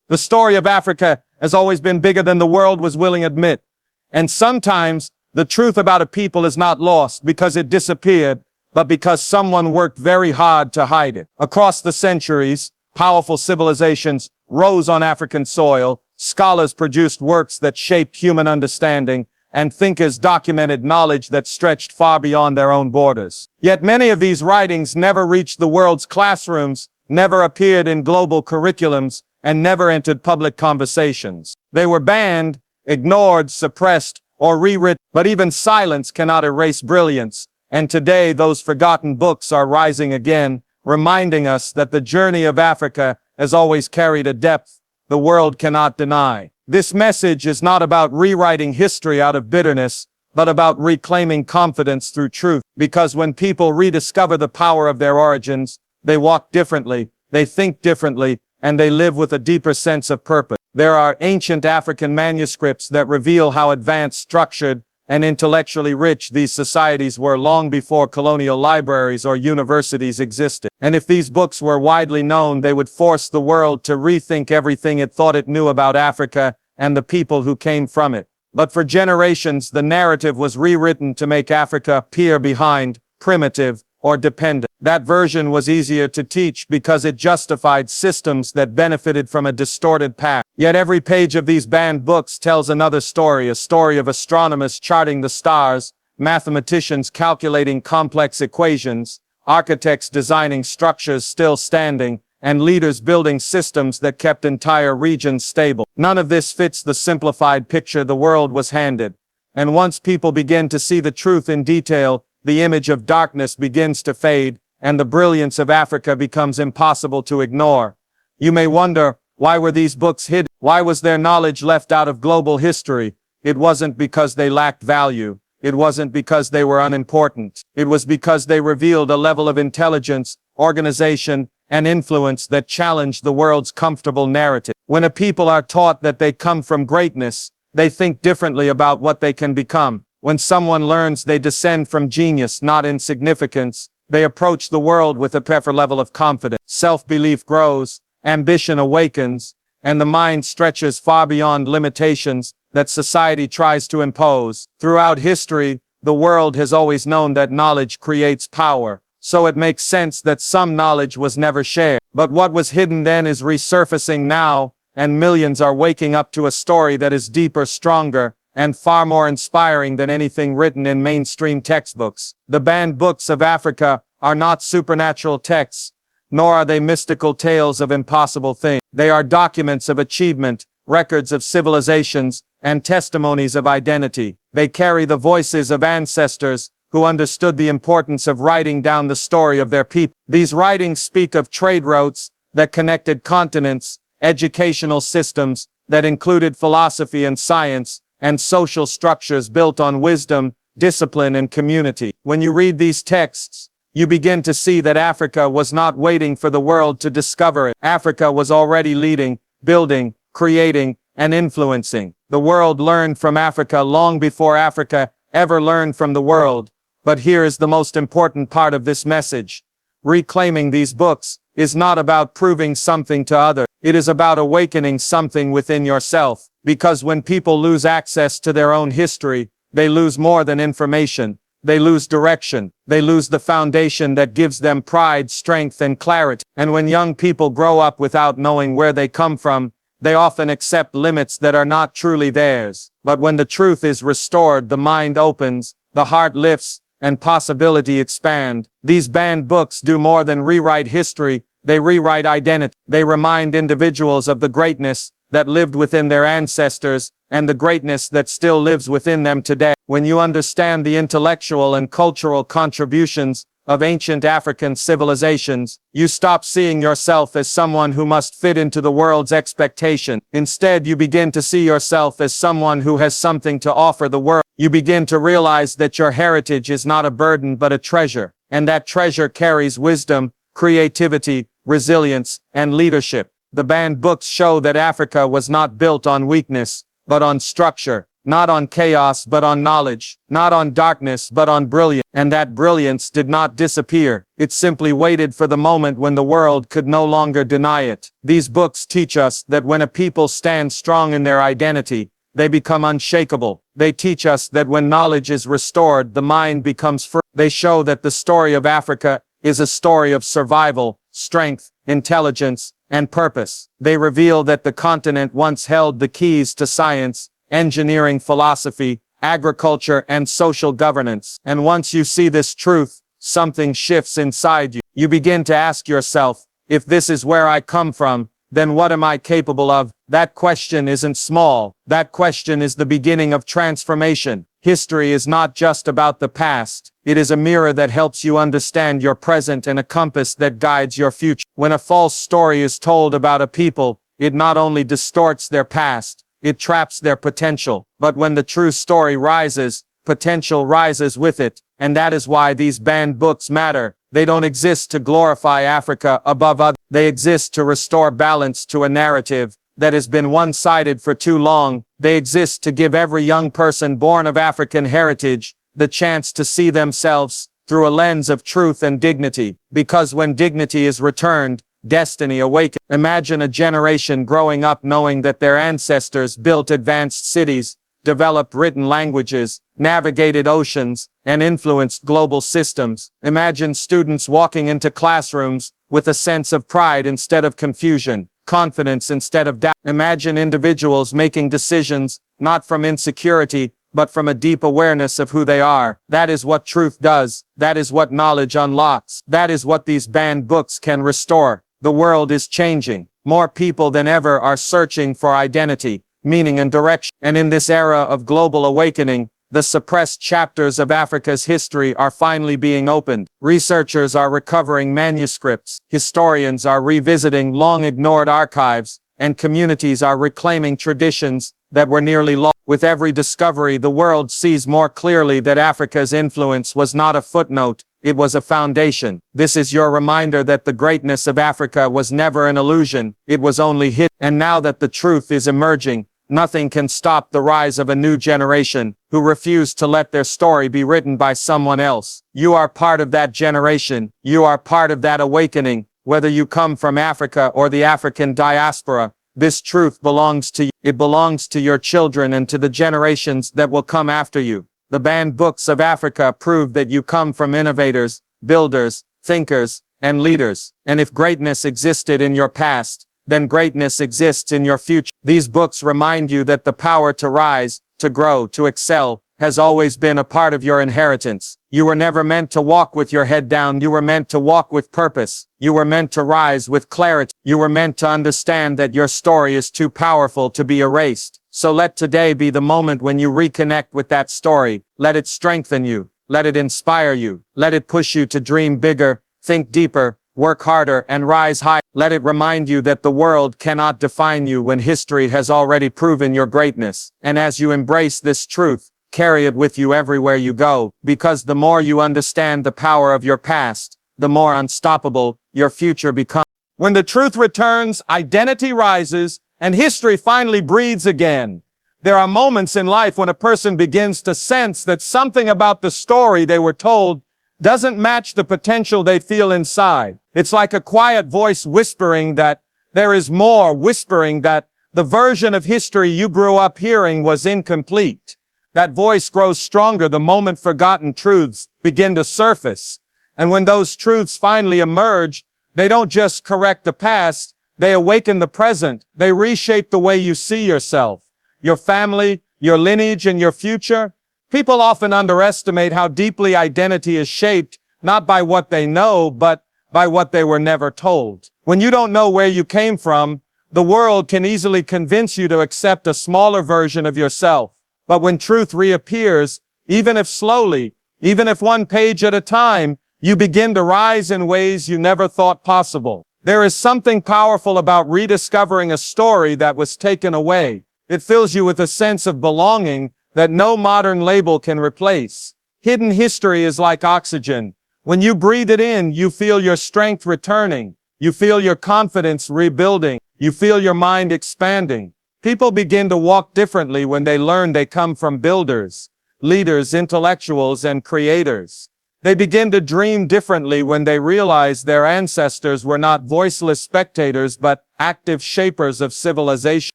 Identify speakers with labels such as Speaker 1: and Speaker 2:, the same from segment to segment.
Speaker 1: The story of Africa has always been bigger than the world was willing to admit. And sometimes the truth about a people is not lost because it disappeared, but because someone worked very hard to hide it. Across the centuries, powerful civilizations rose on African soil, scholars produced works that shaped human understanding, and thinkers documented knowledge that stretched far beyond their own borders. Yet many of these writings never reached the world's classrooms, never appeared in global curriculums, and never entered public conversations. They were banned, ignored, suppressed, or rewritten, but even silence cannot erase brilliance, and today those forgotten books are rising again, reminding us that the journey of Africa has always carried a depth the world cannot deny. This message is not about rewriting history out of bitterness, but about reclaiming confidence through truth. Because when people rediscover the power of their origins, they walk differently, they think differently, and they live with a deeper sense of purpose. There are ancient African manuscripts that reveal how advanced, structured, and intellectually rich these societies were long before colonial libraries or universities existed. And if these books were widely known, they would force the world to rethink everything it thought it knew about Africa and the people who came from it. But for generations, the narrative was rewritten to make Africa appear behind, primitive, or dependent. That version was easier to teach because it justified systems that benefited from a distorted past. Yet every page of these banned books tells another story, a story of astronomers charting the stars, mathematicians calculating complex equations, architects designing structures still standing, and leaders building systems that kept entire regions stable. None of this fits the simplified picture the world was handed. And once people begin to see the truth in detail, the image of darkness begins to fade, and the brilliance of Africa becomes impossible to ignore. You may wonder, why were these books hidden? Why was their knowledge left out of global history? It wasn't because they lacked value. It wasn't because they were unimportant. It was because they revealed a level of intelligence, organization, and influence that challenged the world's comfortable narrative. When a people are taught that they come from greatness, they think differently about what they can become. When someone learns they descend from genius, not insignificance, they approach the world with a better level of confidence. Self-belief grows, ambition awakens, and the mind stretches far beyond limitations that society tries to impose. Throughout history, the world has always known that knowledge creates power, so it makes sense that some knowledge was never shared. But what was hidden then is resurfacing now, and millions are waking up to a story that is deeper, stronger, and far more inspiring than anything written in mainstream textbooks. The banned books of Africa are not supernatural texts, nor are they mystical tales of impossible things. They are documents of achievement, records of civilizations, and testimonies of identity. They carry the voices of ancestors who understood the importance of writing down the story of their people. These writings speak of trade routes that connected continents, educational systems that included philosophy and science, and social structures built on wisdom, discipline, and community. When you read these texts, you begin to see that Africa was not waiting for the world to discover it. Africa was already leading, building, creating, and influencing. The world learned from Africa long before Africa ever learned from the world. But here is the most important part of this message. Reclaiming these books is not about proving something to others. It is about awakening something within yourself. Because when people lose access to their own history, they lose more than information. They lose direction. They lose the foundation that gives them pride, strength, and clarity. And when young people grow up without knowing where they come from, they often accept limits that are not truly theirs. But when the truth is restored, the mind opens, the heart lifts, and possibility expand. These banned books do more than rewrite history. They rewrite identity. They remind individuals of the greatness that lived within their ancestors, and the greatness that still lives within them today. When you understand the intellectual and cultural contributions of ancient African civilizations, you stop seeing yourself as someone who must fit into the world's expectation. Instead, you begin to see yourself as someone who has something to offer the world. You begin to realize that your heritage is not a burden but a treasure, and that treasure carries wisdom, creativity, resilience, and leadership. The banned books show that Africa was not built on weakness, but on structure. not on chaos but on knowledge, not on darkness but on brilliance. And that brilliance did not disappear. It simply waited for the moment when the world could no longer deny it. These books teach us that when a people stand strong in their identity, they become unshakable. They teach us that when knowledge is restored, the mind becomes free. They show that the story of Africa is a story of survival, strength, intelligence, and purpose. They reveal that the continent once held the keys to science, engineering, philosophy, agriculture, and social governance. And once you see this truth, something shifts inside you. You begin to ask yourself, if this is where I come from, then what am I capable of? That question isn't small. That question is the beginning of transformation. History is not just about the past. It is a mirror that helps you understand your present and a compass that guides your future. When a false story is told about a people, it not only distorts their past, it traps their potential. But when the true story rises, potential rises with it. And that is why these banned books matter. They don't exist to glorify Africa above others. They exist to restore balance to a narrative that has been one-sided for too long. They exist to give every young person born of African heritage the chance to see themselves through a lens of truth and dignity. Because when dignity is returned, destiny awakens. Imagine a generation growing up knowing that their ancestors built advanced cities, developed written languages, navigated oceans, and influenced global systems. Imagine students walking into classrooms with a sense of pride instead of confusion, confidence instead of doubt. Imagine individuals making decisions not from insecurity, but from a deep awareness of who they are. That is what truth does. That is what knowledge unlocks. That is what these banned books can restore. The world is changing. More people than ever are searching for identity, meaning and direction. And in this era of global awakening, the suppressed chapters of Africa's history are finally being opened. Researchers are recovering manuscripts, historians are revisiting long-ignored archives, and communities are reclaiming traditions that were nearly lost. With every discovery, the world sees more clearly that Africa's influence was not a footnote, it was a foundation. This is your reminder that the greatness of Africa was never an illusion, it was only hidden. And now that the truth is emerging, nothing can stop the rise of a new generation who refuse to let their story be written by someone else. You are part of that generation. You are part of that awakening. Whether you come from Africa or the African diaspora, this truth belongs to you. It belongs to your children and to the generations that will come after you. The banned books of Africa prove that you come from innovators, builders, thinkers, and leaders. And if greatness existed in your past, then greatness exists in your future. These books remind you that the power to rise, to grow, to excel, has always been a part of your inheritance. You were never meant to walk with your head down. You were meant to walk with purpose. You were meant to rise with clarity. You were meant to understand that your story is too powerful to be erased. So let today be the moment when you reconnect with that story. Let it strengthen you. Let it inspire you. Let it push you to dream bigger, think deeper, work harder, and rise high. Let it remind you that the world cannot define you when history has already proven your greatness. And as you embrace this truth, carry it with you everywhere you go, because the more you understand the power of your past, the more unstoppable your future becomes. When the truth returns, identity rises, and history finally breathes again. There are moments in life when a person begins to sense that something about the story they were told doesn't match the potential they feel inside. It's like a quiet voice whispering that there is more, whispering that the version of history you grew up hearing was incomplete. That voice grows stronger the moment forgotten truths begin to surface. And when those truths finally emerge, they don't just correct the past, they awaken the present. They reshape the way you see yourself, your family, your lineage, and your future. People often underestimate how deeply identity is shaped, not by what they know, but by what they were never told. When you don't know where you came from, the world can easily convince you to accept a smaller version of yourself. But when truth reappears, even if slowly, even if one page at a time, you begin to rise in ways you never thought possible. There is something powerful about rediscovering a story that was taken away. It fills you with a sense of belonging that no modern label can replace. Hidden history is like oxygen. When you breathe it in, you feel your strength returning. You feel your confidence rebuilding. You feel your mind expanding. People begin to walk differently when they learn they come from builders, leaders, intellectuals, and creators. They begin to dream differently when they realize their ancestors were not voiceless spectators but active shapers of civilization.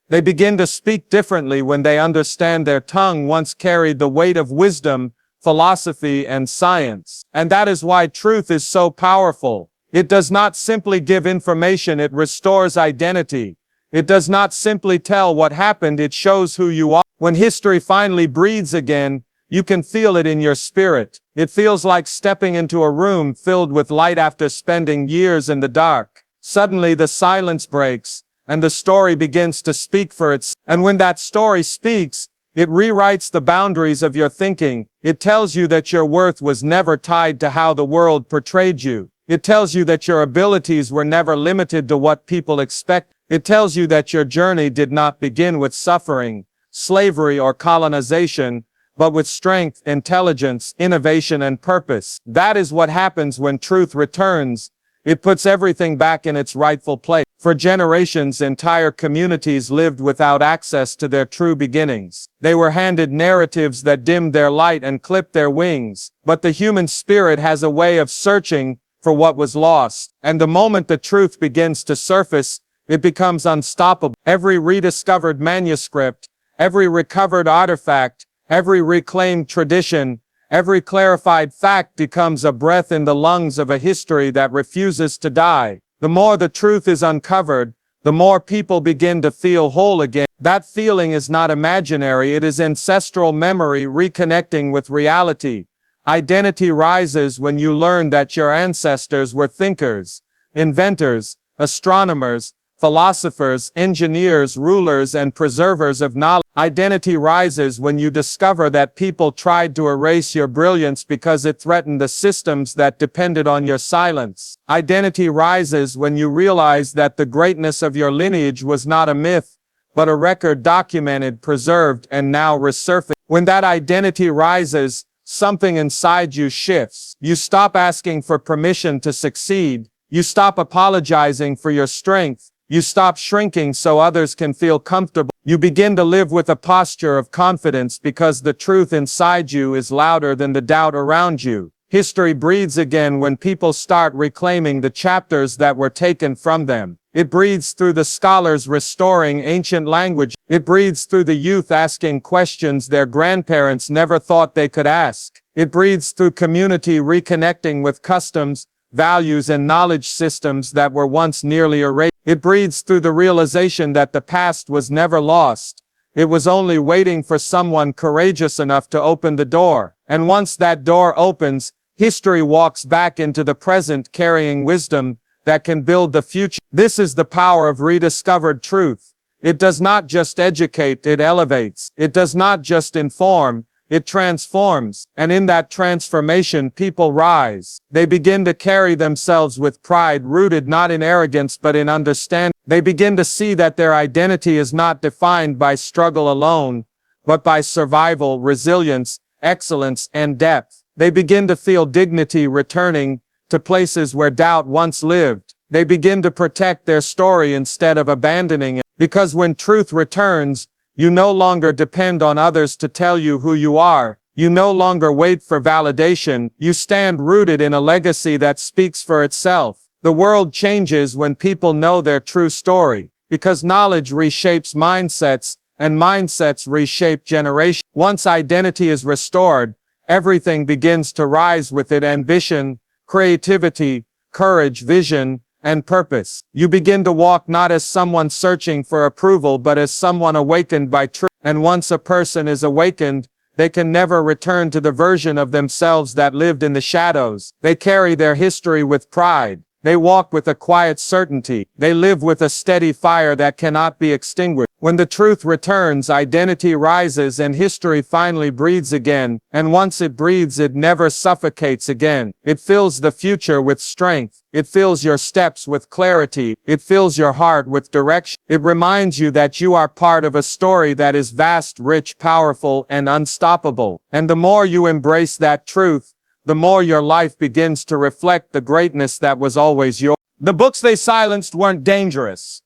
Speaker 1: They begin to speak differently when they understand their tongue once carried the weight of wisdom, philosophy, and science. And that is why truth is so powerful. It does not simply give information, it restores identity. It does not simply tell what happened, it shows who you are. When history finally breathes again, you can feel it in your spirit. It feels like stepping into a room filled with light after spending years in the dark. Suddenly the silence breaks, and the story begins to speak for itself. And when that story speaks, it rewrites the boundaries of your thinking. It tells you that your worth was never tied to how the world portrayed you. It tells you that your abilities were never limited to what people expect. It tells you that your journey did not begin with suffering, slavery, or colonization, but with strength, intelligence, innovation, and purpose. That is what happens when truth returns. It puts everything back in its rightful place. For generations, entire communities lived without access to their true beginnings. They were handed narratives that dimmed their light and clipped their wings. But the human spirit has a way of searching for what was lost. And the moment the truth begins to surface, it becomes unstoppable. Every rediscovered manuscript, every recovered artifact, every reclaimed tradition, every clarified fact becomes a breath in the lungs of a history that refuses to die. The more the truth is uncovered, the more people begin to feel whole again. That feeling is not imaginary, it is ancestral memory reconnecting with reality. Identity rises when you learn that your ancestors were thinkers, inventors, astronomers, philosophers, engineers, rulers, and preservers of knowledge. Identity rises when you discover that people tried to erase your brilliance because it threatened the systems that depended on your silence. Identity rises when you realize that the greatness of your lineage was not a myth, but a record documented, preserved, and now resurfaced. When that identity rises, something inside you shifts. You stop asking for permission to succeed. You stop apologizing for your strength. You stop shrinking so others can feel comfortable. You begin to live with a posture of confidence because the truth inside you is louder than the doubt around you. History breathes again when people start reclaiming the chapters that were taken from them. It breathes through the scholars restoring ancient language. It breathes through the youth asking questions their grandparents never thought they could ask. It breathes through community reconnecting with customs, values, and knowledge systems that were once nearly erased. It breathes through the realization that the past was never lost. It was only waiting for someone courageous enough to open the door. And once that door opens, history walks back into the present carrying wisdom that can build the future. This is the power of rediscovered truth. It does not just educate, it elevates. It does not just inform, it transforms. And in that transformation, people rise. They begin to carry themselves with pride rooted not in arrogance but in understanding. They begin to see that their identity is not defined by struggle alone, but by survival, resilience, excellence, and depth. They begin to feel dignity returning to places where doubt once lived. They begin to protect their story instead of abandoning it. Because when truth returns, you no longer depend on others to tell you who you are. You no longer wait for validation. You stand rooted in a legacy that speaks for itself. The world changes when people know their true story, because knowledge reshapes mindsets, and mindsets reshape generations. Once identity is restored, everything begins to rise with it: ambition, creativity, courage, vision, and purpose. You begin to walk not as someone searching for approval but as someone awakened by truth. And once a person is awakened, they can never return to the version of themselves that lived in the shadows. They carry their history with pride. They walk with a quiet certainty. They live with a steady fire that cannot be extinguished. When the truth returns, identity rises and history finally breathes again. And once it breathes, it never suffocates again. It fills the future with strength. It fills your steps with clarity. It fills your heart with direction. It reminds you that you are part of a story that is vast, rich, powerful, and unstoppable. And the more you embrace that truth, the more your life begins to reflect the greatness that was always yours. The books they silenced weren't dangerous.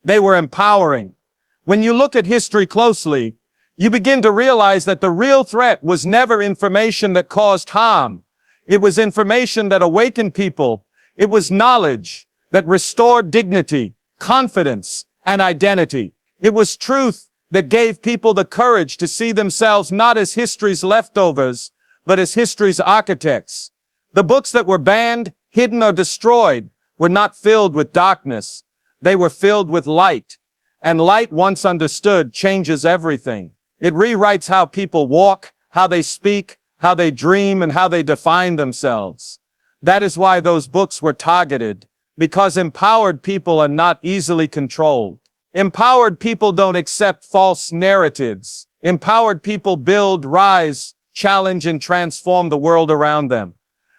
Speaker 1: They were empowering. When you look at history closely, you begin to realize that the real threat was never information that caused harm. It was information that awakened people. It was knowledge that restored dignity, confidence, and identity. It was truth that gave people the courage to see themselves not as history's leftovers, but as history's architects. The books that were banned, hidden, or destroyed were not filled with darkness. They were filled with light. And light, once understood, changes everything. It rewrites how people walk, how they speak, how they dream, and how they define themselves. That is why those books were targeted, because empowered people are not easily controlled. Empowered people don't accept false narratives. Empowered people build, rise, challenge, and transform the world around them.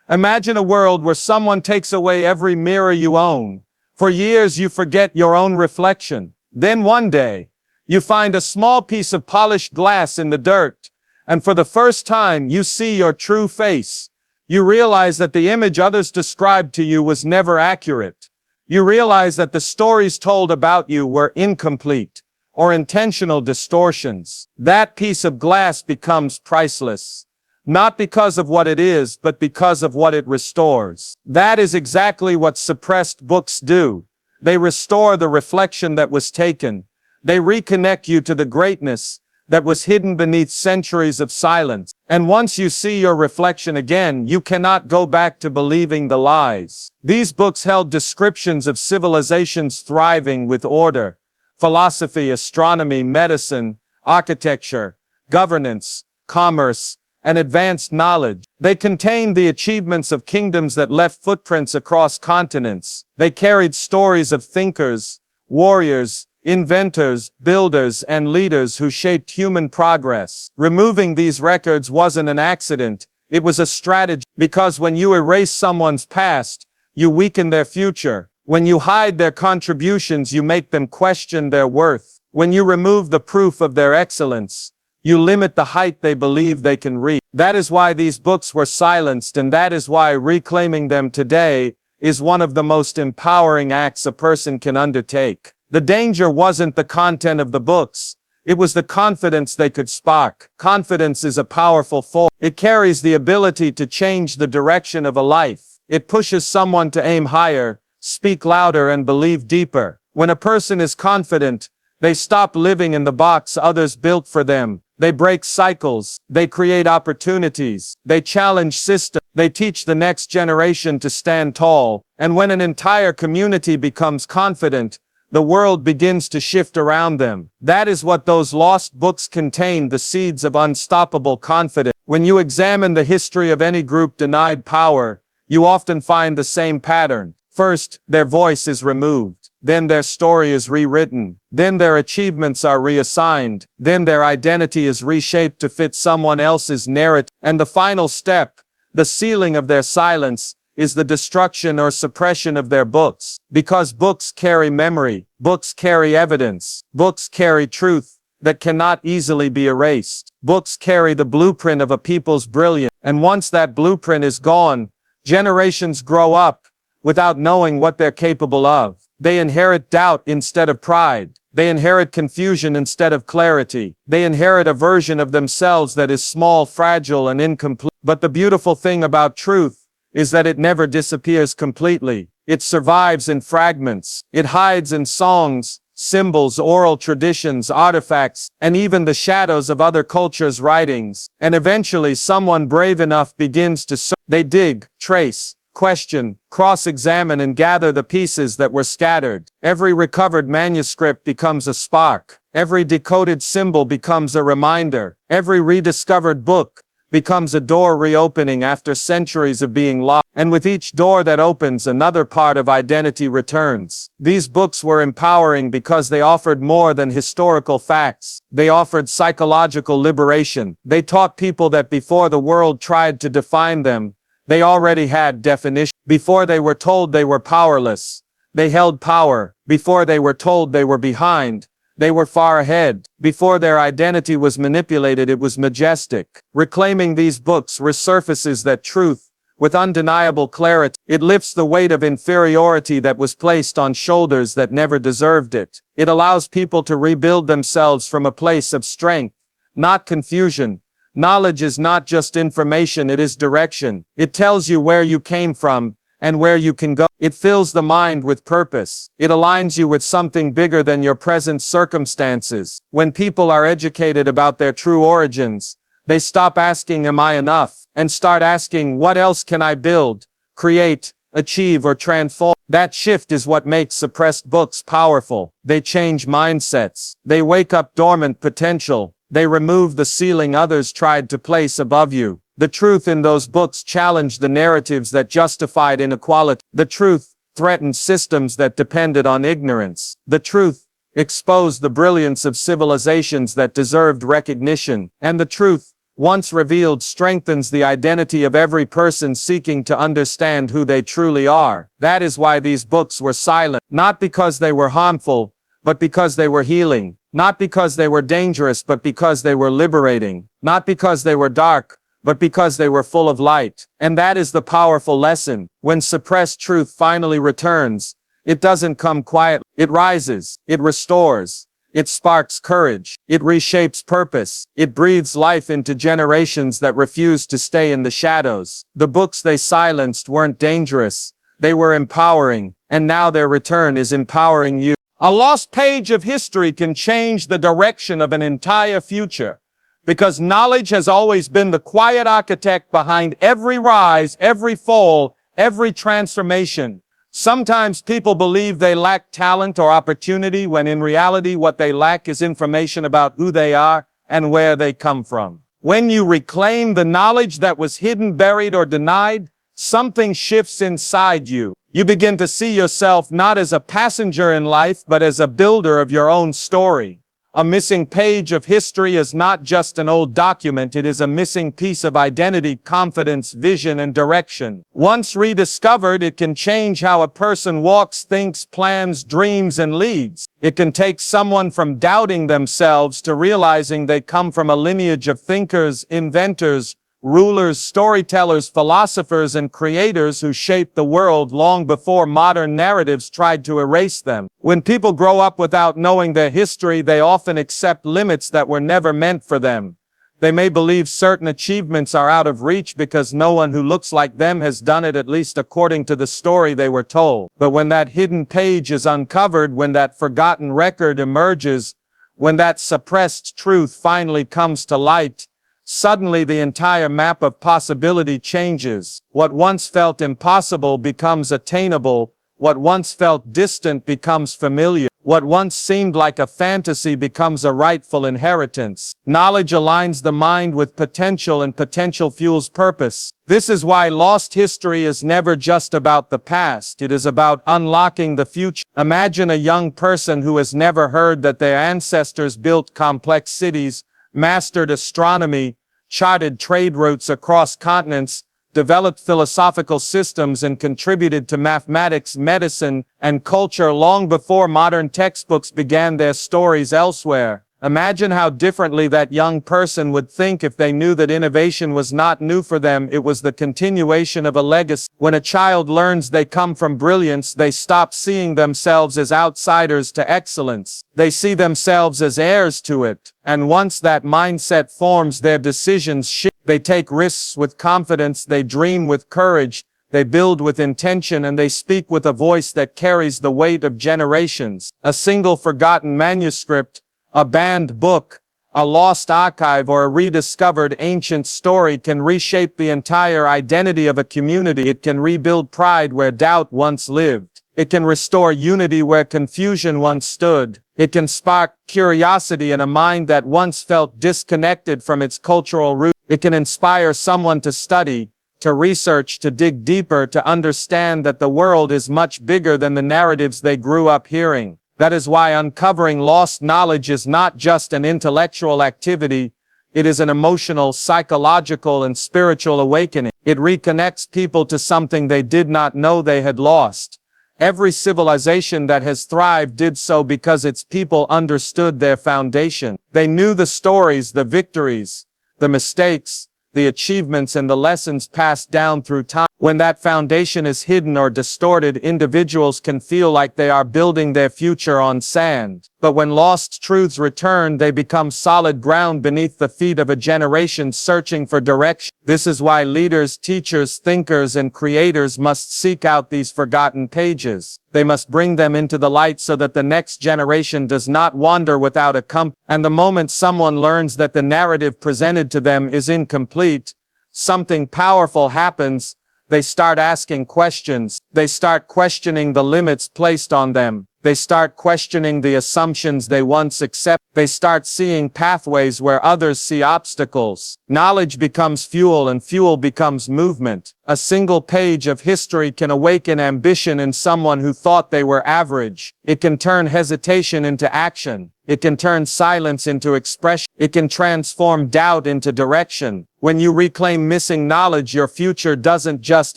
Speaker 1: Imagine a world where someone takes away every mirror you own. For years you forget your own reflection. Then one day, you find a small piece of polished glass in the dirt, and for the first time you see your true face. You realize that the image others described to you was never accurate. You realize that the stories told about you were incomplete or intentional distortions. That piece of glass becomes priceless. Not because of what it is, but because of what it restores. That is exactly what suppressed books do. They restore the reflection that was taken. They reconnect you to the greatness that was hidden beneath centuries of silence. And once you see your reflection again, you cannot go back to believing the lies. These books held descriptions of civilizations thriving with order, philosophy, astronomy, medicine, architecture, governance, commerce, and advanced knowledge. They contained the achievements of kingdoms that left footprints across continents. They carried stories of thinkers, warriors, inventors, builders, and leaders who shaped human progress. Removing these records wasn't an accident, it was a strategy, because when you erase someone's past, you weaken their future. When you hide their contributions, you make them question their worth. When you remove the proof of their excellence, you limit the height they believe they can reach. That is why these books were silenced, and that is why reclaiming them today is one of the most empowering acts a person can undertake. The danger wasn't the content of the books. It was the confidence they could spark. Confidence is a powerful force. It carries the ability to change the direction of a life. It pushes someone to aim higher, speak louder, and believe deeper. When a person is confident, they stop living in the box others built for them. They break cycles. They create opportunities. They challenge systems. They teach the next generation to stand tall. And when an entire community becomes confident, the world begins to shift around them. That is what those lost books contain, the seeds of unstoppable confidence. When you examine the history of any group denied power, you often find the same pattern. First, their voice is removed. Then their story is rewritten. Then their achievements are reassigned. Then their identity is reshaped to fit someone else's narrative. And the final step, the sealing of their silence, is the destruction or suppression of their books. Because books carry memory, books carry evidence, books carry truth that cannot easily be erased. Books carry the blueprint of a people's brilliance. And once that blueprint is gone, generations grow up without knowing what they're capable of. They inherit doubt instead of pride. They inherit confusion instead of clarity. They inherit a version of themselves that is small, fragile, and incomplete. But the beautiful thing about truth is that it never disappears completely. It survives in fragments. It hides in songs, symbols, oral traditions, artifacts, and even the shadows of other cultures' writings. And eventually someone brave enough begins to search. They dig, trace, question, cross-examine, and gather the pieces that were scattered. Every recovered manuscript becomes a spark. Every decoded symbol becomes a reminder. Every rediscovered book becomes a door reopening after centuries of being locked. And with each door that opens, another part of identity returns. These books were empowering because they offered more than historical facts. They offered psychological liberation. They taught people that before the world tried to define them, they already had definition. Before they were told they were powerless, they held power. Before they were told they were behind, they were far ahead. Before their identity was manipulated, it was majestic. Reclaiming these books resurfaces that truth with undeniable clarity. It lifts the weight of inferiority that was placed on shoulders that never deserved it. It allows people to rebuild themselves from a place of strength, not confusion. Knowledge is not just information, it is direction. It tells you where you came from and where you can go. It fills the mind with purpose. It aligns you with something bigger than your present circumstances. When people are educated about their true origins, they stop asking, "Am I enough?" and start asking, "What else can I build, create, achieve, or transform?" That shift is what makes suppressed books powerful. They change mindsets. They wake up dormant potential. They remove the ceiling others tried to place above you. The truth in those books challenged the narratives that justified inequality. The truth threatened systems that depended on ignorance. The truth exposed the brilliance of civilizations that deserved recognition. And the truth, once revealed, strengthens the identity of every person seeking to understand who they truly are. That is why these books were silent, not because they were harmful, but because they were healing. Not because they were dangerous, but because they were liberating. Not because they were dark, but because they were full of light. And that is the powerful lesson. When suppressed truth finally returns, it doesn't come quietly. It rises. It restores. It sparks courage. It reshapes purpose. It breathes life into generations that refuse to stay in the shadows. The books they silenced weren't dangerous. They were empowering. And now their return is empowering you. A lost page of history can change the direction of an entire future, because knowledge has always been the quiet architect behind every rise, every fall, every transformation. Sometimes people believe they lack talent or opportunity, when in reality what they lack is information about who they are and where they come from. When you reclaim the knowledge that was hidden, buried, or denied, something shifts inside you. You begin to see yourself not as a passenger in life, but as a builder of your own story. A missing page of history is not just an old document, it is a missing piece of identity, confidence, vision, and direction. Once rediscovered, it can change how a person walks, thinks, plans, dreams, and leads. It can take someone from doubting themselves to realizing they come from a lineage of thinkers, inventors, rulers, storytellers, philosophers, and creators who shaped the world long before modern narratives tried to erase them. When people grow up without knowing their history, they often accept limits that were never meant for them. They may believe certain achievements are out of reach because no one who looks like them has done it, at least according to the story they were told. But when that hidden page is uncovered, when that forgotten record emerges, when that suppressed truth finally comes to light, suddenly the entire map of possibility changes. What once felt impossible becomes attainable. What once felt distant becomes familiar. What once seemed like a fantasy becomes a rightful inheritance. Knowledge aligns the mind with potential, and potential fuels purpose. This is why lost history is never just about the past. It is about unlocking the future. Imagine a young person who has never heard that their ancestors built complex cities, mastered astronomy, charted trade routes across continents, developed philosophical systems, and contributed to mathematics, medicine, and culture long before modern textbooks began their stories elsewhere. Imagine how differently that young person would think if they knew that innovation was not new for them, it was the continuation of a legacy. When a child learns they come from brilliance, they stop seeing themselves as outsiders to excellence. They see themselves as heirs to it. And once that mindset forms, their decisions shift. They take risks with confidence, they dream with courage, they build with intention, and they speak with a voice that carries the weight of generations. A single forgotten manuscript, a banned book, a lost archive, or a rediscovered ancient story can reshape the entire identity of a community. It can rebuild pride where doubt once lived. It can restore unity where confusion once stood. It can spark curiosity in a mind that once felt disconnected from its cultural roots. It can inspire someone to study, to research, to dig deeper, to understand that the world is much bigger than the narratives they grew up hearing. That is why uncovering lost knowledge is not just an intellectual activity, it is an emotional, psychological, and spiritual awakening. It reconnects people to something they did not know they had lost. Every civilization that has thrived did so because its people understood their foundation. They knew the stories, the victories, the mistakes, the achievements, and the lessons passed down through time. When that foundation is hidden or distorted, individuals can feel like they are building their future on sand. But when lost truths return, they become solid ground beneath the feet of a generation searching for direction. This is why leaders, teachers, thinkers, and creators must seek out these forgotten pages. They must bring them into the light so that the next generation does not wander without a compass. And the moment someone learns that the narrative presented to them is incomplete, something powerful happens. They start asking questions. They start questioning the limits placed on them. They start questioning the assumptions they once accepted. They start seeing pathways where others see obstacles. Knowledge becomes fuel, and fuel becomes movement. A single page of history can awaken ambition in someone who thought they were average. It can turn hesitation into action. It can turn silence into expression. It can transform doubt into direction. When you reclaim missing knowledge, your future doesn't just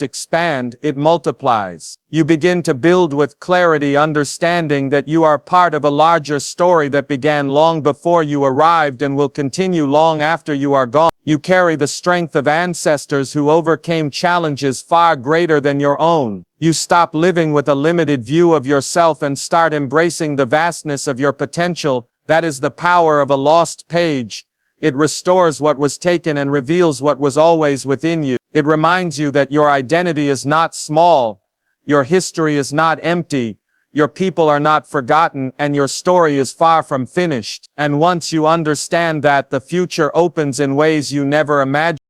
Speaker 1: expand, it multiplies. You begin to build with clarity, understanding that you are part of a larger story that began long before you arrived and will continue long after you are gone. You carry the strength of ancestors who overcame challenges far greater than your own. You stop living with a limited view of yourself and start embracing the vastness of your potential. That is the power of a lost page. It restores what was taken and reveals what was always within you. It reminds you that your identity is not small, your history is not empty, your people are not forgotten, and your story is far from finished. And once you understand that, the future opens in ways you never imagined.